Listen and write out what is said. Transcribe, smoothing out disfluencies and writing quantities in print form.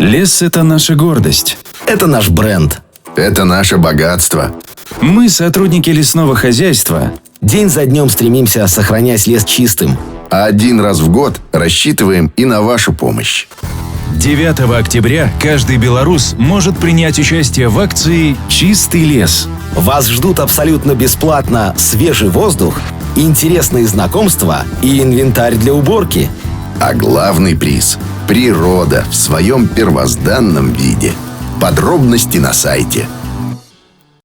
Лес – это наша гордость. Это наш бренд. Это наше богатство. Мы, сотрудники лесного хозяйства, День за днем стремимся сохранять лес чистым. А один раз в год рассчитываем и на вашу помощь. 9 октября каждый белорус может принять участие в акции «Чистый лес». Вас ждут абсолютно бесплатно свежий воздух, интересные знакомства и инвентарь для уборки. А главный приз – природа в своем первозданном виде. Подробности на сайте